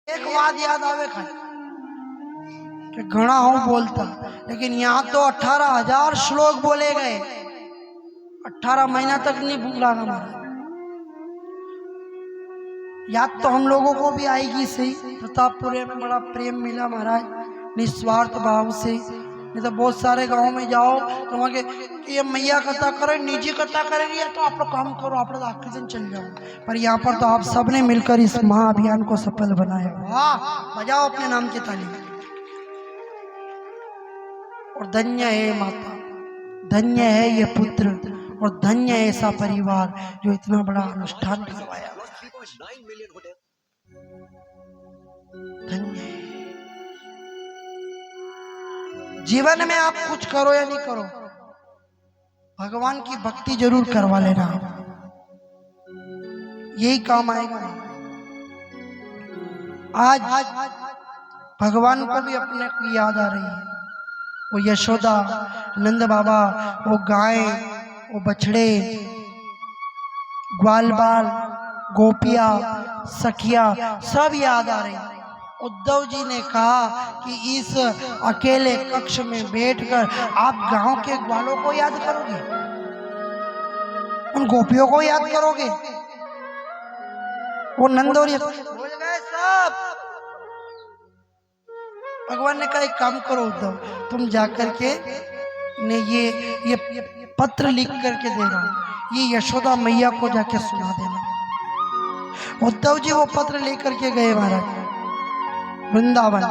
एक बात याद आवे कि घना हूं बोलता, लेकिन यहाँ तो 18,000 श्लोक बोले गए। 18 महीना तक नहीं भूला हमारा। याद तो हम लोगों को भी आएगी सही। प्रतापपुरे में बड़ा प्रेम मिला महाराज, निस्वार्थ भाव से। नहीं तो बहुत सारे गांव में जाओ तो वहां के ये मैया कथा करे, निजी कथा करेंगे, तो आप लोग काम करो, आप लोग आखिरी दिन चल जाओ। पर यहाँ पर तो आप सबने मिलकर इस महाअभियान को सफल बनाया। वाह, बजाओ अपने नाम की ताली। और धन्य है माता, धन्य है ये पुत्र, और धन्य है ऐसा परिवार जो इतना बड़ा अनुष्ठान करवाया। धन्य है। जीवन में आप कुछ करो या नहीं करो, भगवान की भक्ति जरूर करवा लेना, यही काम आएगा। आज भगवान को भी अपने की याद आ रही है। वो यशोदा, नंद बाबा, वो गाय, वो बछड़े, ग्वाल बाल, गोपिया, सखिया, सब याद आ रही है। उद्धव जी ने कहा कि इस अकेले कक्ष में बैठकर आप गांव के ग्वालों को याद करोगे, उन गोपियों को याद करोगे, वो नंद और भूल गए सब। भगवान ने कहा एक काम करो उद्धव, तुम जाकर के ने ये पत्र लिख करके दे रहा हूं, ये यशोदा मैया को जाके सुना देना। उद्धव जी वो पत्र लेकर के गए महाराज वृंदावन।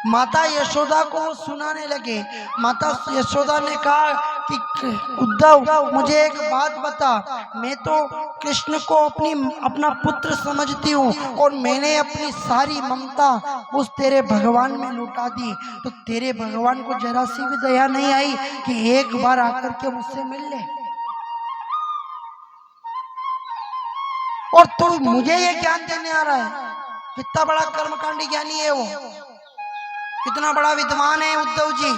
माता यशोदा को सुनाने लगे। माता यशोदा ने कहा कि उद्धव मुझे एक बात बता, मैं तो कृष्ण को अपना पुत्र समझती हूँ, और मैंने अपनी सारी ममता उस तेरे भगवान में लुटा दी, तो तेरे भगवान को जरा सी भी दया नहीं आई कि एक बार आकर के मुझसे मिल ले? और तू मुझे ये ज्ञान देने आ रहा है? कितना बड़ा कर्मकांडी ज्ञानी है वो, कितना बड़ा विद्वान है उद्धव जी।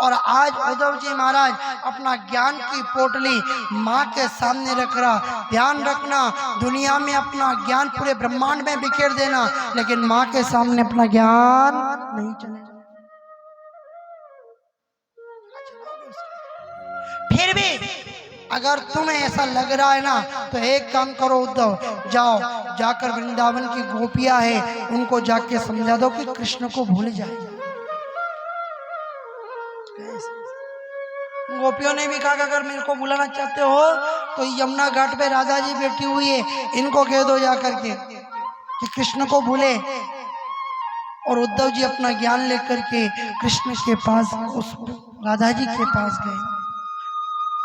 और आज उद्धव जी महाराज अपना ज्ञान की पोटली माँ के सामने रख रहा। ध्यान रखना, दुनिया में अपना ज्ञान पूरे ब्रह्मांड में बिखेर देना, लेकिन माँ के सामने अपना ज्ञान नहीं चलेगा। फिर भी अगर तुम्हें ऐसा लग रहा है ना, तो एक काम करो उद्धव, जाओ जाकर वृंदावन की गोपियां है उनको जाके समझा दो कि कृष्ण को भूल जाए। गोपियों ने भी कहा कि अगर मेरे को बुलाना चाहते हो तो यमुना घाट पे राधा जी बैठी हुई है, इनको कह दो जाकर के कि कृष्ण को भूले। और उद्धव जी अपना ज्ञान लेकर के कृष्ण के पास, उस राधा जी के पास गए।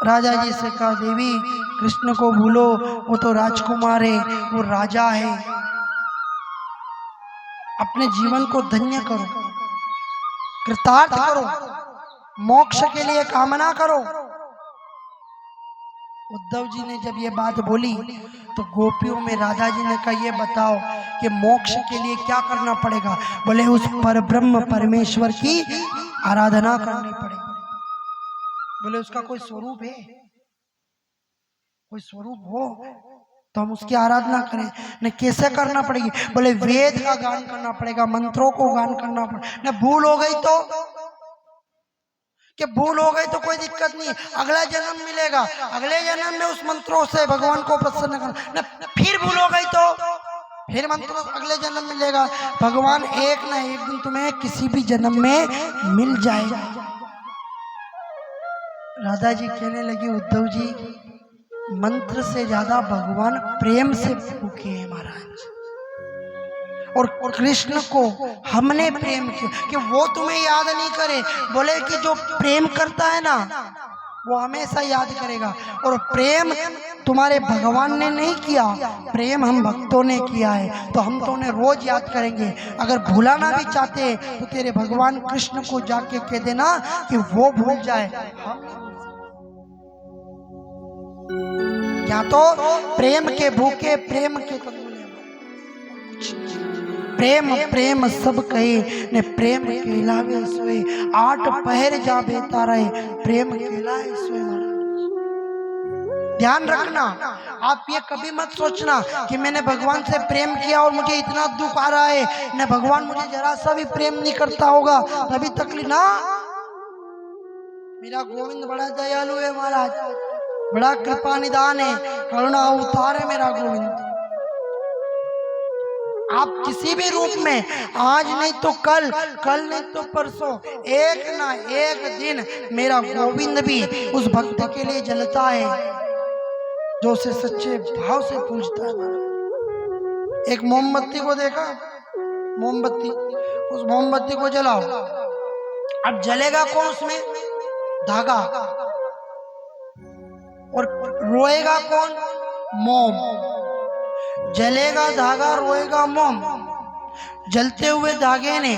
राजा जी से कहा, देवी कृष्ण को भूलो, वो तो राजकुमार है, वो राजा है, अपने जीवन को धन्य करो, कृतार्थ करो, मोक्ष के लिए कामना करो। उद्धव जी ने जब ये बात बोली तो गोपियों में राधा जी ने कहा, ये बताओ कि मोक्ष के लिए क्या करना पड़ेगा? बोले उस पर ब्रह्म परमेश्वर की आराधना करनी पड़ेगी। बोले उसका कोई स्वरूप है? कोई स्वरूप हो तो हम उसकी आराधना करें। न कैसे करना पड़ेगी? बोले वेद का गान करना पड़ेगा, मंत्रों को गान करना पड़ेगा। न भूल हो गई तो, कि भूल हो गई तो कोई दिक्कत नहीं, अगला जन्म मिलेगा, अगले जन्म में उस मंत्रों से भगवान को प्रसन्न करना। न फिर भूल हो गई तो फिर मंत्र अगले जन्म मिलेगा। भगवान एक न एक दिन तुम्हें किसी भी जन्म में मिल जाएगा। राधा जी कहने लगी, उद्धव जी मंत्र से ज्यादा भगवान प्रेम से भूखे हैं महाराज, और कृष्ण को हमने प्रेम किया कि वो तुम्हें याद नहीं करे। बोले कि जो प्रेम करता है ना वो हमेशा याद करेगा, और प्रेम तुम्हारे भगवान ने नहीं किया, प्रेम हम भक्तों ने किया है, तो हम तो उन्हें रोज याद करेंगे। अगर भुलाना भी चाहते हैं तो तेरे भगवान कृष्ण को जाके कह देना कि वो भूल जाए। क्या तो प्रेम के भूखे, प्रेम के प्रेम प्रेम सब कहे ने प्रेम कहलावे सोए, 8 पहर जा बेता रहे, प्रेम कहलाए सोए। ध्यान रखना, आप ये कभी मत सोचना कि मैंने भगवान से प्रेम किया और मुझे इतना दुख आ रहा है, न भगवान मुझे जरा सा भी प्रेम नहीं करता होगा तभी तकलीफ ना। मेरा गोविंद बड़ा दयालु है महाराज, बड़ा कृपा निदान है, करुणा अवतार है मेरा गोविंद। आप किसी भी रूप में, आज नहीं तो कल, कल नहीं तो परसों, एक ना एक दिन मेरा गोविंद भी उस भक्त के लिए जलता है जो उसे सच्चे भाव से पूजता है। एक मोमबत्ती को देखा, मोमबत्ती, उस मोमबत्ती को जलाओ, अब जलेगा कौन उसमें? धागा। और रोएगा कौन? मोम। जलेगा धागा, रोएगा मोम। जलते हुए धागे ने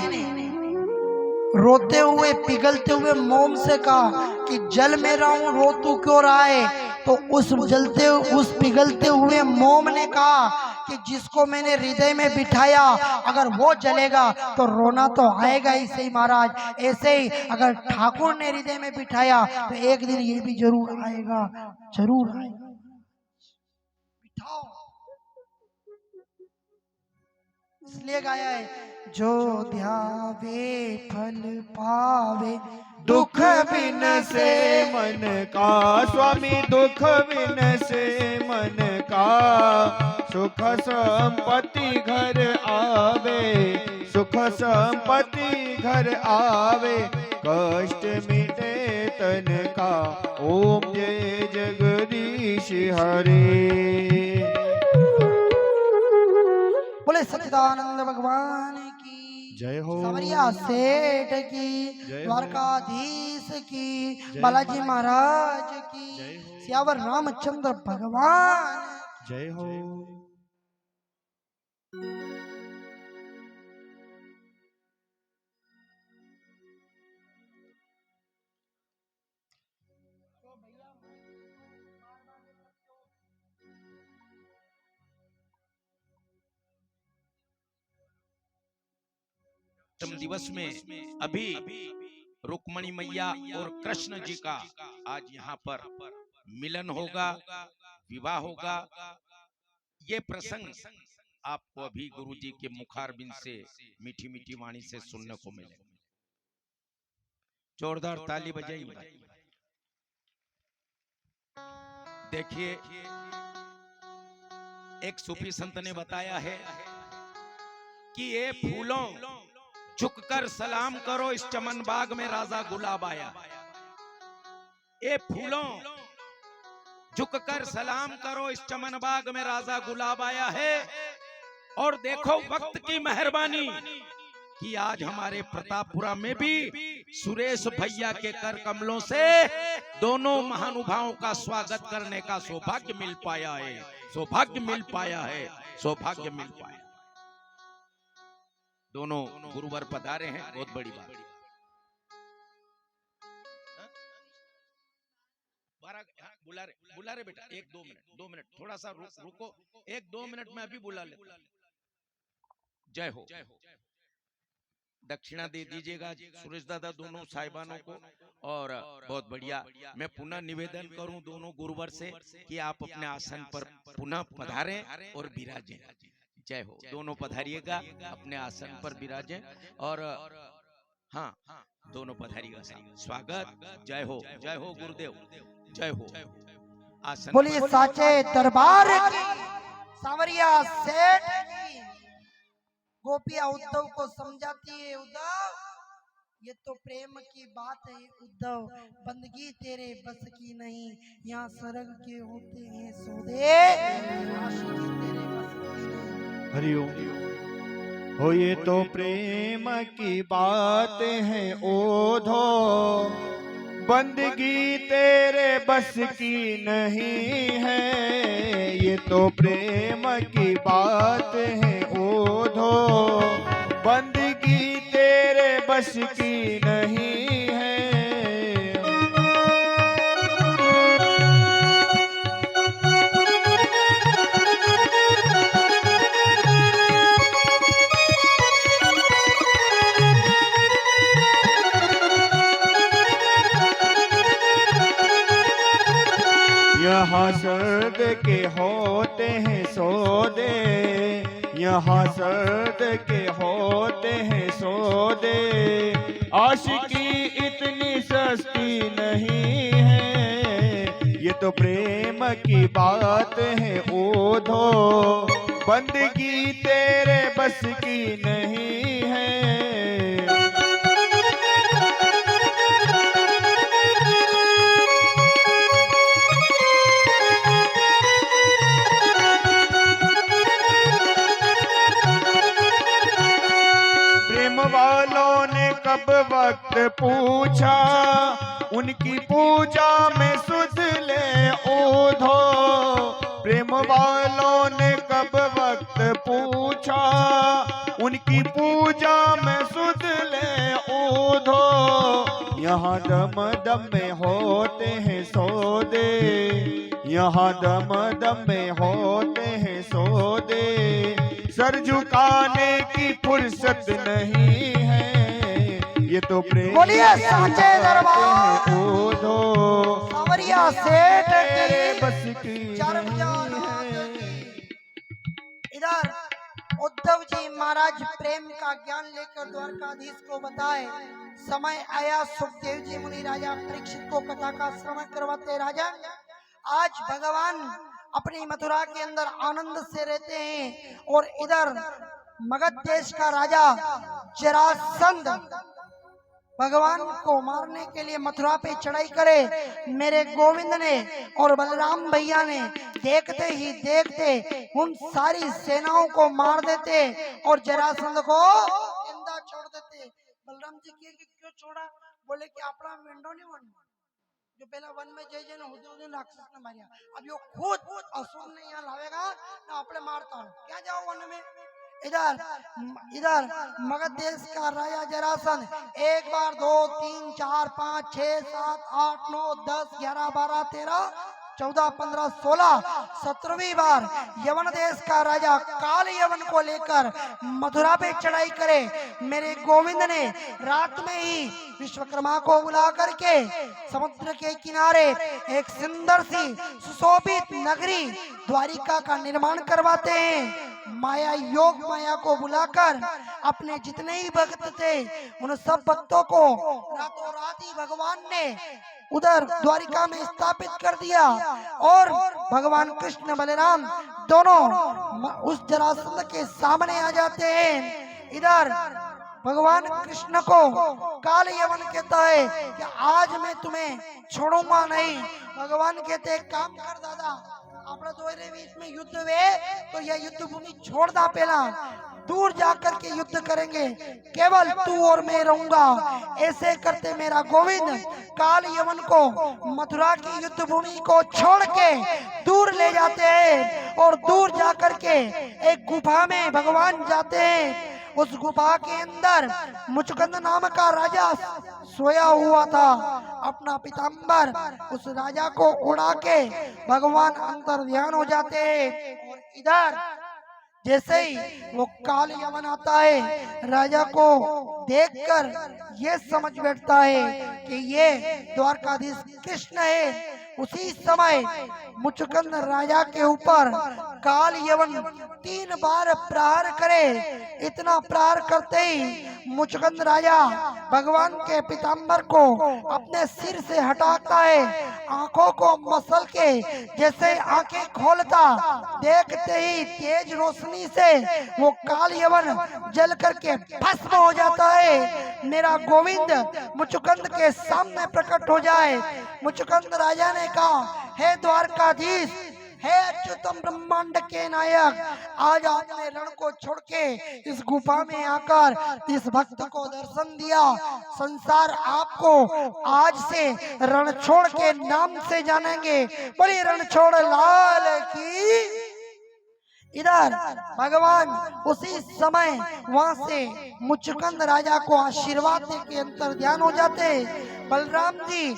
रोते हुए पिघलते हुए मोम से कहा कि जल में रहा हूं, रो तू क्यों रहा है? तो उस जलते उस पिघलते हुए मोम ने कहा कि जिसको मैंने हृदय में बिठाया अगर वो जलेगा तो रोना तो आएगा ही सही महाराज। ऐसे ही अगर ठाकुर ने हृदय में बिठाया तो एक दिन ये भी जरूर आएगा, जरूर आएगा। बिठाओ, इसलिए गाया है, जो ध्यावे फल पावे दुख बिन से मन का, स्वामी दुख बिन से मन का, सुख संपत्ति घर आवे, सुख संपत्ति घर आवे, कष्ट मिटे तन का, ओम जय जगदीश हरे। बोले सच्चिदानंद भगवान की जय हो। सावरिया सेठ की, द्वारकाधीश की, बालाजी महाराज की, सियावर रामचंद्र भगवान जय हो। दिवस में अभी रुक्मणी मैया और कृष्ण जी का आज यहाँ पर मिलन होगा, विवाह होगा। ये प्रसंग आपको अभी गुरु जी के मुखारबिंद से मीठी मीठी वाणी से सुनने को मिले। जोरदार ताली बजाइए। देखिए, एक सूफी संत ने बताया है कि ये फूलों झुककर सलाम करो, इस चमन बाग में राजा गुलाब आया। ये फूलों झुककर सलाम करो, इस चमन बाग में राजा गुलाब आया है। और देखो वक्त की मेहरबानी कि आज हमारे प्रतापपुरा में भी सुरेश भैया के कर कमलों से दोनों महानुभावों का स्वागत करने का सौभाग्य मिल पाया है, सौभाग्य मिल पाया है, सौभाग्य मिल पाया। दोनों गुरुवर पधारे हैं, बहुत बड़ी बात। बुला रहे बेटा, एक दो मिनट थोड़ा सा रुको, एक दो मिनट में अभी बुला ले। जय हो। दक्षिणा दे दीजिएगा सुरेश दादा दोनों साहिबानों को। और बहुत बढ़िया, मैं पुनः निवेदन करूं दोनों गुरुवर से कि आप अपने आसन पर पुनः पधारें और विराजें। जय हो। दोनों पधारिएगा, अपने आसन पर विराजें। और हाँ, दोनों पधारिएगा, स्वागत। जय हो, जय हो गुरुदेव, जय हो। आसन बोलिए साचे दरबार की, सावरिया सेठ की। गोपिया उद्धव को समझाती है, उद्धव ये तो प्रेम की बात है उद्धव, बंदगी तेरे बस की नहीं, यहाँ स्वर्ग के होते हैं सौदे, आशिकी तेरे बस की नहीं। हरिओम। हो ये तो प्रेम की बात है ओधो, बंदगी तेरे बस की नहीं है। ये तो प्रेम की बात है ओधो, बंदगी तेरे बस की नहीं है। यहाँ यहाँ सद के होते हैं सौदे, आशिकी इतनी सस्ती नहीं है, ये तो प्रेम की बात है ओधो, बंदगी तेरे बस की नहीं है। प्रेम वालों ने कब वक्त पूछा, उनकी पूजा में सुध ले ओधो, प्रेम वालों ने कब वक्त पूछा, उनकी पूजा में सुध ले ओधो, यहाँ दम दम में होते हैं सौदे, यहाँ दम दम में होते हैं सौदे, सर झुकाने की फुर्सत नहीं है, ये तो प्रेम बोलिए साचे दरबार ओधो, सावरिया सेठ तेरे की बस की चरण नहीं है। इधर उद्धव जी महाराज प्रेम का ज्ञान लेकर द्वारकाधीश को बताए। समय आया, सुखदेव जी मुनि राजा परीक्षित को कथा का श्रवण करवाते। राजा, आज भगवान अपनी मथुरा के अंदर आनंद से रहते हैं और इधर मगध देश का राजा जरासंध भगवान को मारने के लिए मथुरा पे चढ़ाई करे। मेरे गोविंद ने और बलराम भैया ने देखते ही देखते उन सारी सेनाओं को मार देते और जरासंध को जिंदा छोड़ देते। बलराम जी के क्यों छोड़ा? बोले कि अपना मेंढो नहीं वन जो पहला वन में जय जय होते राक्षस ने मारिया, अब यो खुद असुर ने यहाँ लावेगा ना अपने मारता हूँ, क्या जाओ वन में। इधर मगध देश का राजा जरासंध 1 बार 2 3 4 5 6 7 8 9 10 11 12 13 14 15 16 17वीं बार यवन देश का राजा काल यवन को लेकर मथुरा पे चढ़ाई करे। मेरे गोविंद ने रात में ही विश्वकर्मा को बुला करके समुद्र के किनारे एक सुंदर सी सुशोभित नगरी द्वारिका का निर्माण करवाते हैं। माया योग माया को बुलाकर अपने जितने ही भक्त थे उन सब भक्तों को रातों रात ही भगवान ने उधर द्वारिका में स्थापित कर दिया और भगवान कृष्ण बलराम दोनों उस जरासंध के सामने आ जाते हैं। इधर भगवान कृष्ण को काल यवन कहता है कि आज मैं तुम्हें छोड़ूंगा नहीं। भगवान कहते हैं काम कर दादा, अपना दोहरे बीच में युद्ध हुए तो यह युद्ध भूमि छोड़ दा, पहला दूर जाकर के युद्ध करेंगे, केवल तू और मैं रहूंगा। ऐसे करते मेरा गोविंद काल यवन को मथुरा की युद्ध भूमि को छोड़ के दूर ले जाते हैं और दूर जाकर के एक गुफा में भगवान जाते हैं। उस गुफा के अंदर मुचकंद नाम का राजा सोया हुआ था। अपना पीताम्बर उस राजा को उड़ा के भगवान अंतर ध्यान हो जाते हैं और इधर जैसे ही वो काल यवन आता है राजा को देखकर ये समझ बैठता है कि ये द्वारकाधीश कृष्ण है। उसी समय मुचकंद राजा के ऊपर काल यवन 3 बार प्रहार करे। इतना प्रहार करते ही मुचकंद राजा भगवान के पीताम्बर को अपने सिर से हटाता है, आंखों को मसल के जैसे आंखें खोलता, देखते ही तेज रोशनी से वो काल यवन जल करके भस्म हो जाता है। मेरा गोविंद मुचकंद के सामने प्रकट हो जाए। मुचकंद राजा ने कहा, हे द्वारकाधीश, हे अच्युतम ब्रह्मांड के नायक, आज आपने रण को छोड़ के इस गुफा में आकर इस भक्त को दर्शन दिया। संसार आपको आज से रण छोड़ के नाम से जानेंगे। बोलिए रण छोड़ लाल की। इधर भगवान उसी समय वहां से मुचकंद राजा को आशीर्वाद दे के अंतर ध्यान हो जाते। बलराम जी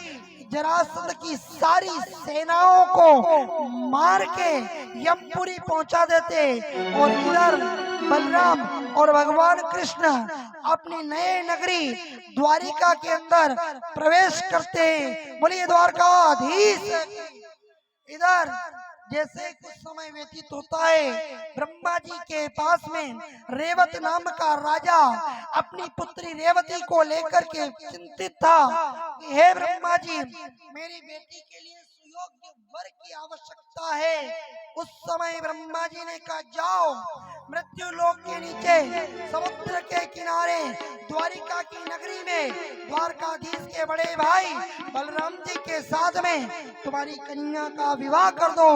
जरासंध की सारी सेनाओं को मार के यमपुरी पहुंचा देते और इधर बलराम और भगवान कृष्ण अपनी नए नगरी द्वारिका के अंदर प्रवेश करते हैं। बोलिए द्वारकाधीश। इधर जैसे कुछ समय व्यतीत होता है, ब्रह्मा जी के पास में रेवत नाम का राजा अपनी पुत्री रेवती को लेकर के चिंतित था कि हे ब्रह्मा जी, मेरी बेटी के लिए सुयोग्य वर की आवश्यकता है। उस समय ब्रह्मा जी ने कहा, जाओ मृत्यु लोक के नीचे समुद्र के किनारे द्वारिका की नगरी में द्वारकाधीश के बड़े भाई बलराम जी के साथ में तुम्हारी कन्या का विवाह कर दो।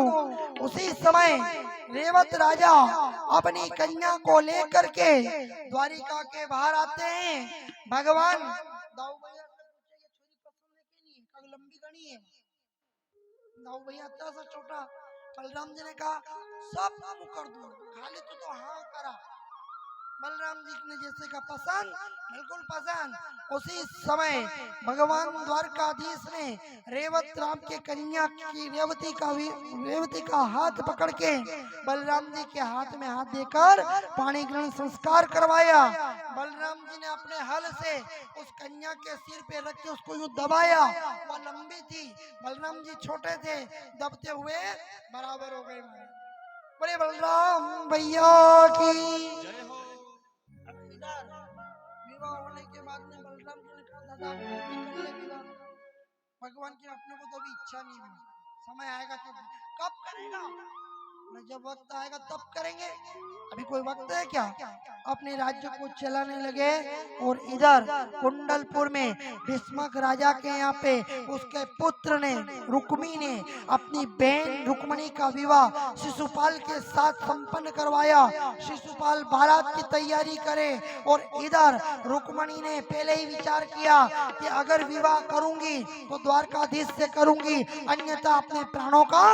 उसी समय रेवत राजा अपनी कन्या को लेकर के द्वारिका के बाहर आते हैं। भगवान दाऊ भैया से पूछे, ये छोरी पसंद है कि नहीं, कब लंबी गणी है। दाऊ भैया इतना सा छोटा। बलराम जी ने कहा, सब काम कर दो, खाली तो हाँ करा। बलराम जी ने जैसे का पसंद, बिल्कुल पसंद। उसी समय भगवान द्वारकाधीश ने रेवत राम के कन्या की रेवती का हाथ पकड़ के बलराम जी के हाथ में हाथ देकर पाणी ग्रहण संस्कार करवाया। बलराम जी ने अपने हल से उस कन्या के सिर पे रख के उसको यूं दबाया। वो लंबी थी, बलराम जी छोटे थे, दबते हुए बराबर हो गए। बोले बलराम भैया की विवाह होने के बाद में बलराम जी ने कहा, दादा कर ले विवाह। भगवान की अपने को तो अभी इच्छा नहीं है, समय आएगा तब। कब करेगा? जब वक्त आएगा तब करेंगे, अभी कोई वक्त है क्या? अपने राज्य को चलाने लगे। और इधर कुंडलपुर में भीष्मक राजा के यहाँ पे उसके पुत्र ने रुक्मी ने अपनी बहन रुक्मणी का विवाह शिशुपाल के साथ संपन्न करवाया। शिशुपाल बारात की तैयारी करे और इधर रुक्मणी ने पहले ही विचार किया कि अगर विवाह करूंगी तो द्वारकाधीश से करूंगी, अन्यथा अपने प्राणों का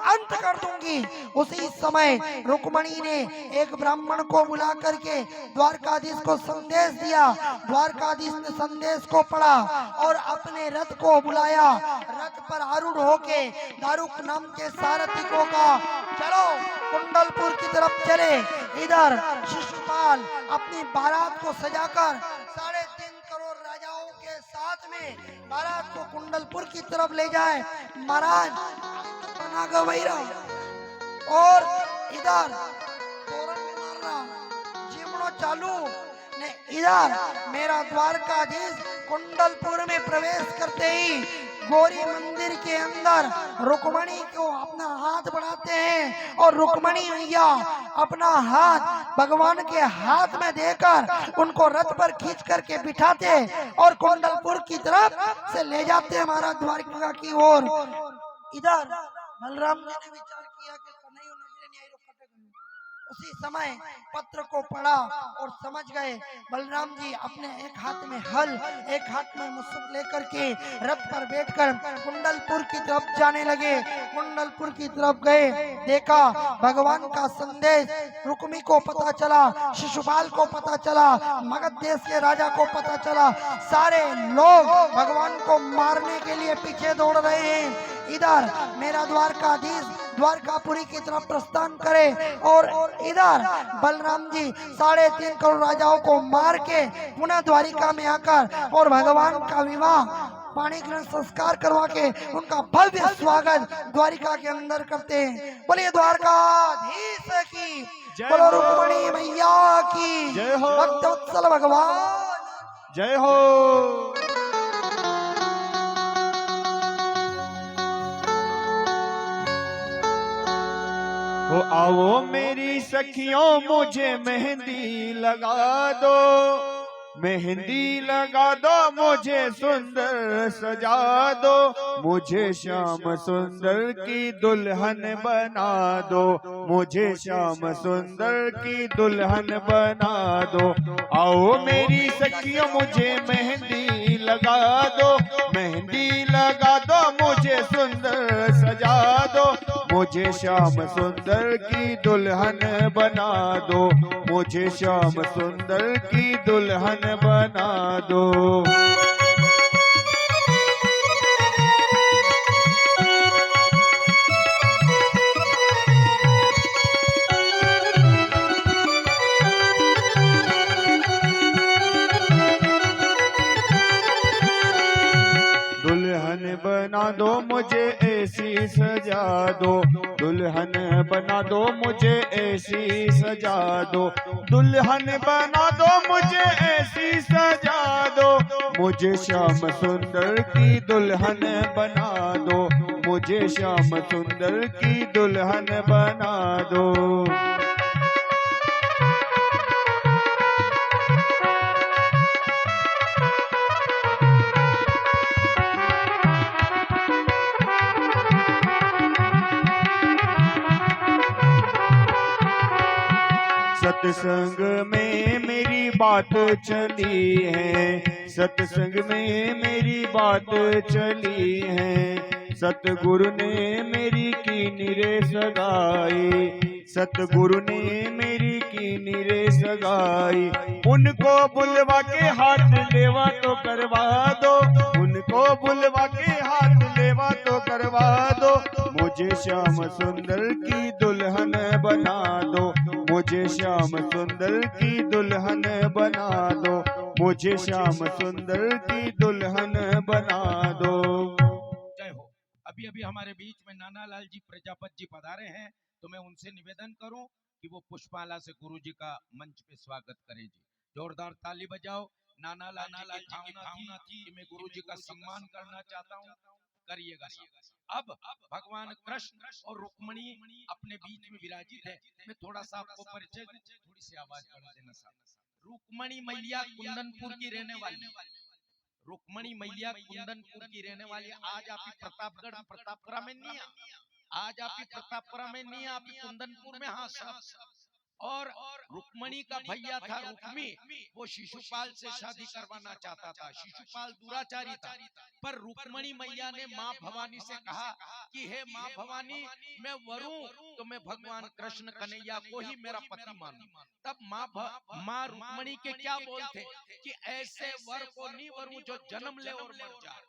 अंत कर दूंगी। उसी समय रुक्मणी ने एक ब्राह्मण को बुला करके द्वारकाधीश को संदेश दिया। द्वारकाधीश ने संदेश को पढ़ा और अपने रथ को बुलाया। रथ पर आरूढ़ होके दारुक नाम के सारथी को कहा, चलो कुंडलपुर की तरफ चले। इधर शिशुपाल अपनी बारात को सजाकर 3.5 करोड़ राजाओं के साथ में बारात को कुंडलपुर की तरफ ले जाए। महाराज बना गवैरा और इधर तोरण मार रहा, जीवड़ो चालू ने। इधर मेरा द्वारकाधीश कुंडलपुर में प्रवेश करते ही गौरी मंदिर के अंदर रुक्मणी को अपना हाथ बढ़ाते हैं और रुक्मणी मैया अपना हाथ भगवान के हाथ में देकर उनको रथ पर खींच करके बिठाते और कुंडलपुर की तरफ से ले जाते हैं महाराज द्वारिका की ओर। इधर बलराम जी ने विचार किया कि कन्हैया नजरे नहीं आई, उसी समय पत्र को पढ़ा और समझ गए। बलराम जी अपने एक हाथ में हल, एक हाथ में मुसक लेकर के रथ पर बैठकर कुंडलपुर की तरफ जाने लगे। कुंडलपुर की तरफ गए, देखा भगवान का संदेश रुक्मी को पता चला, शिशुपाल को पता चला, मगध देश के राजा को पता चला। सारे लोग भगवान को मारने के लिए पीछे दौड़ रहे हैं। इधर मेरा द्वारकाधीश द्वारकापुरी की तरफ प्रस्थान करे और इधर बलराम जी 3.5 करोड़ राजाओं को मार के पुनः द्वारिका में आकर और भगवान का विवाह पाणी ग्रहण संस्कार करवा के उनका भव्य स्वागत द्वारिका के अंदर करते हैं। बोलिए द्वारकाधीश की, बोलो रुक्मणी मैया की, भक्तवत्सल भगवान जय हो। हो आओ मेरी सखियों मुझे मेहंदी लगा दो, मेहंदी लगा दो, मुझे सुंदर सजा दो, मुझे श्याम सुंदर की दुल्हन बना दो, मुझे श्याम सुंदर की दुल्हन बना दो। आओ मेरी सखियों मुझे मेहंदी लगा दो, मेहंदी लगा दो, मुझे सुंदर सजा दो, मुझे श्याम सुंदर की दुल्हन बना दो, मुझे श्याम सुंदर की दुल्हन बना दो। दुल्हन बना दो मुझे ऐसी सजा दो, दुल्हन बना दो मुझे ऐसी सजा दो, दुल्हन बना दो मुझे ऐसी सजा दो, मुझे श्याम सुंदर की दुल्हन बना दो, मुझे श्याम सुंदर की दुल्हन बना दो। सत्संग में मेरी बात चली है, सत्संग में मेरी बात चली है, सतगुरु ने मेरी की निरे सगाई, सतगुरु ने मेरी की निरे सगाई, उनको बुलवा के हाथ लेवा तो करवा दो, उनको बुलवा के हाथ लेवा तो करवा दो, मुझे श्याम सुंदर की दुल्हन बना दो, मुझे श्याम सुंदर की दुल्हन बना दो, मुझे श्याम सुंदर की दुल्हन बना दो। जय हो। अभी अभी हमारे बीच में नानालाल जी प्रजापत जी पधारे हैं, तो मैं उनसे निवेदन करूं कि वो पुष्पमाला से गुरु जी का मंच पे स्वागत करें जी। जोरदार ताली बजाओ। नानालाल जी की भावना थी कि मैं गुरु जी का सम्मान करना चाहता हूं, करिएगा साहब। अब भगवान कृष्ण और रुक्मणी अपने बीच में विराजित है। मैं थोड़ा सा आपको परिचय दूं, थोड़ी सी आवाज बढ़ा देना साहब। रुक्मणी मैया कुंदनपुर की रहने वाली, रुक्मणी मैया कुंदनपुर की रहने वाली। आज आप प्रतापगढ़ प्रतापपुरा में नहीं, आज आप प्रतापपुरा में नहीं, आप कुंदनपुर में। हाँ सब। और रुक्मणी का भैया था रुक्मी, वो शिशुपाल से शादी करवाना चाहता था। शिशुपाल दुराचारी था, पर रुक्मणी मैया ने माँ भवानी से कहा कि हे माँ भवानी, मैं वरू तो मैं भगवान कृष्ण कन्हैया को ही मेरा पति मानूं। तब माँ रुक्मणी के क्या बोलते कि ऐसे वर को नहीं वरू जो जन्म ले और मर जाए,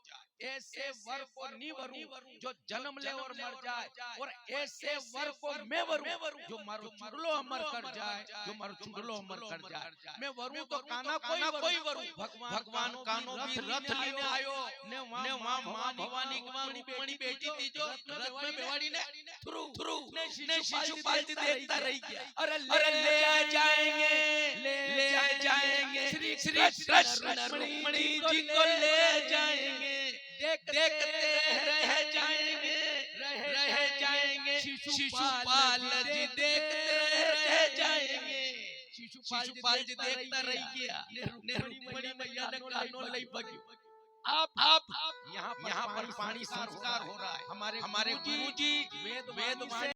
ऐसे वर को नहीं वरू जो जन्म ले और मर जाए, और ऐसे वर को मैं वरू जो मारो चुड़लो अमर कर जाए, जो मारो चुड़लो अमर कर जाए। मैं वरू तो काना कोई वरू, भगवान कानो भी रथ लेने आयो ने वहां मां भवानी रुक्मणी बेटी थी जो रथ में बेवाड़ी ने थ्रू ने शिशुपाल जी देखता रह गया। अरे ले जाएंगे श्री कृष्ण रुक्मणी जी को ले जाएंगे, देखते रह जाएंगे शिशुपाल जी देखते रह जाएंगे। शिशुपाल जी देखता रह गया, रुक्मणी मैया ने कानों लई बगियो। अब यहाँ पर पानी संस्कार हो रहा है। हमारे गुरुजी वेद से